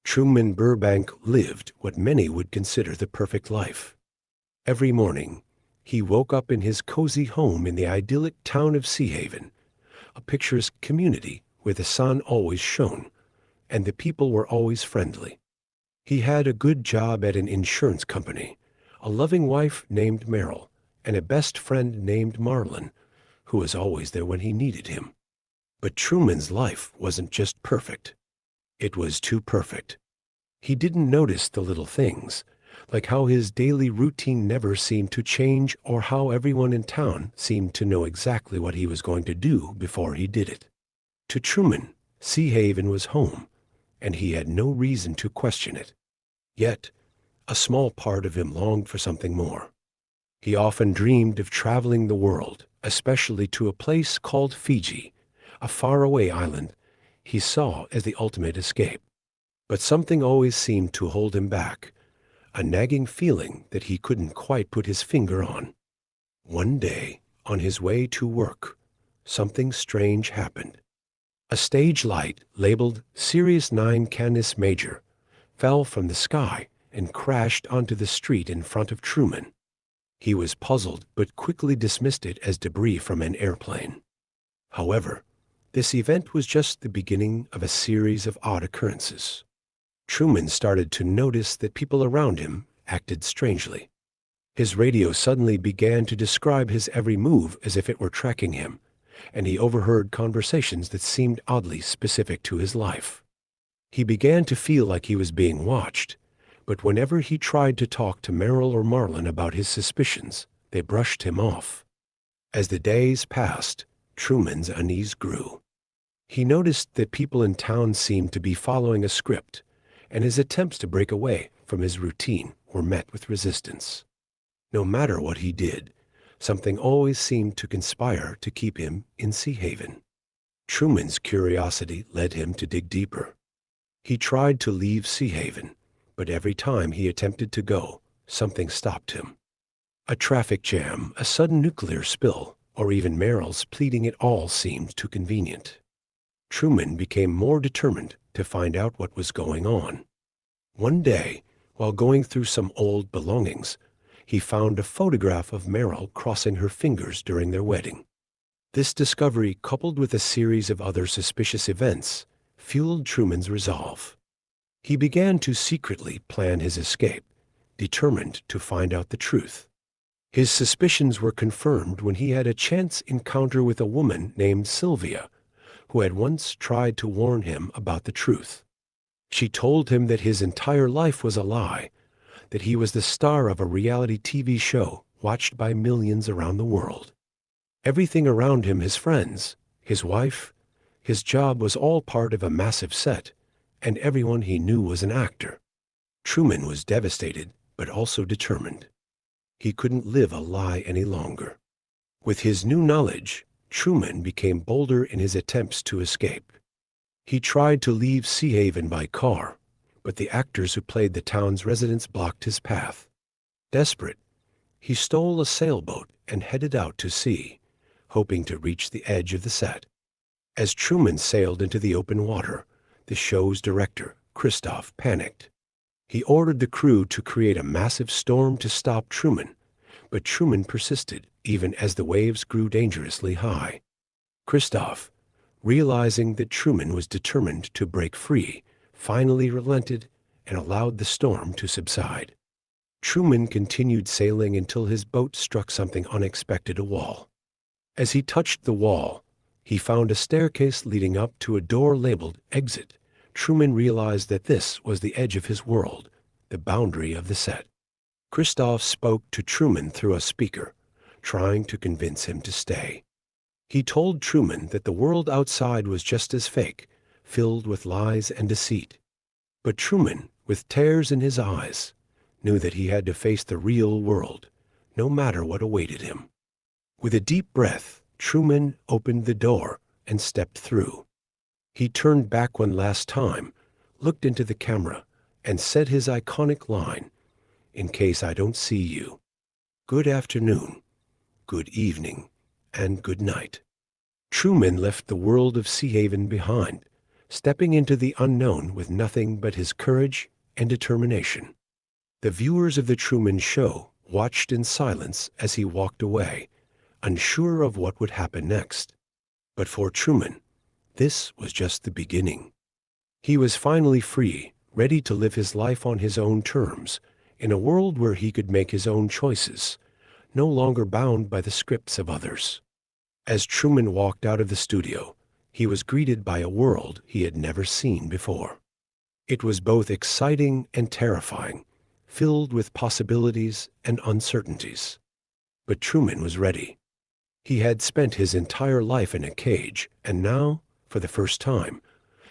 Truman Burbank lived what many would consider the perfect life. Every morning, he woke up in his cozy home in the idyllic town of Sea Haven, a picturesque community where the sun always shone and the people were always friendly. He had a good job at an insurance company, a loving wife named Merrill, and a best friend named Marlin, who was always there when he needed him. But Truman's life wasn't just perfect. It was too perfect. He didn't notice the little things, like how his daily routine never seemed to change or how everyone in town seemed to know exactly what he was going to do before he did it. To Truman, Sea Haven was home, and he had no reason to question it. Yet, a small part of him longed for something more. He often dreamed of traveling the world, especially to a place called Fiji, a faraway island he saw as the ultimate escape. But something always seemed to hold him back, a nagging feeling that he couldn't quite put his finger on. One day, on his way to work, something strange happened. A stage light labeled Sirius 9 Canis Major fell from the sky and crashed onto the street in front of Truman. He was puzzled but quickly dismissed it as debris from an airplane. However, this event was just the beginning of a series of odd occurrences. Truman started to notice that people around him acted strangely. His radio suddenly began to describe his every move as if it were tracking him, and he overheard conversations that seemed oddly specific to his life. He began to feel like he was being watched, but whenever he tried to talk to Merrill or Marlin about his suspicions, they brushed him off. As the days passed, Truman's unease grew. He noticed that people in town seemed to be following a script, and his attempts to break away from his routine were met with resistance. No matter what he did, something always seemed to conspire to keep him in Sea Haven. Truman's curiosity led him to dig deeper. He tried to leave Sea Haven, but every time he attempted to go, something stopped him. A traffic jam, a sudden nuclear spill, or even Merrill's pleading it all seemed too convenient. Truman became more determined to find out what was going on. One day, while going through some old belongings, he found a photograph of Merrill crossing her fingers during their wedding. This discovery, coupled with a series of other suspicious events, fueled Truman's resolve. He began to secretly plan his escape, determined to find out the truth. His suspicions were confirmed when he had a chance encounter with a woman named Sylvia, who had once tried to warn him about the truth. She told him that his entire life was a lie, that he was the star of a reality TV show watched by millions around the world. Everything around him, his friends, his wife, his job was all part of a massive set, and everyone he knew was an actor. Truman was devastated, but also determined. He couldn't live a lie any longer. With his new knowledge, Truman became bolder in his attempts to escape. He tried to leave Sea Haven by car, but the actors who played the town's residents blocked his path. Desperate, he stole a sailboat and headed out to sea, hoping to reach the edge of the set. As Truman sailed into the open water, the show's director, Christoph, panicked. He ordered the crew to create a massive storm to stop Truman, but Truman persisted even as the waves grew dangerously high. Christoph, realizing that Truman was determined to break free, finally relented and allowed the storm to subside. Truman continued sailing until his boat struck something unexpected, a wall. As he touched the wall, he found a staircase leading up to a door labeled Exit. Truman realized that this was the edge of his world, the boundary of the set. Christoph spoke to Truman through a speaker, trying to convince him to stay. He told Truman that the world outside was just as fake, filled with lies and deceit. But Truman, with tears in his eyes, knew that he had to face the real world, no matter what awaited him. With a deep breath, Truman opened the door and stepped through. He turned back one last time, looked into the camera, and said his iconic line, "In case I don't see you. Good afternoon, good evening, and good night." Truman left the world of Sea Haven behind, stepping into the unknown with nothing but his courage and determination. The viewers of The Truman Show watched in silence as he walked away, unsure of what would happen next. But for Truman, this was just the beginning. He was finally free, ready to live his life on his own terms, in a world where he could make his own choices, no longer bound by the scripts of others. As Truman walked out of the studio, he was greeted by a world he had never seen before. It was both exciting and terrifying, filled with possibilities and uncertainties. But Truman was ready. He had spent his entire life in a cage, and now, for the first time,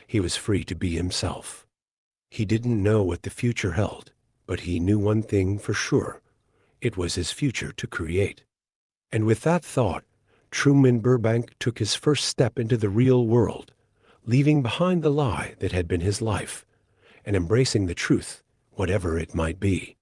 he was free to be himself. He didn't know what the future held, but he knew one thing for sure. It was his future to create. And with that thought, Truman Burbank took his first step into the real world, leaving behind the lie that had been his life, and embracing the truth, whatever it might be.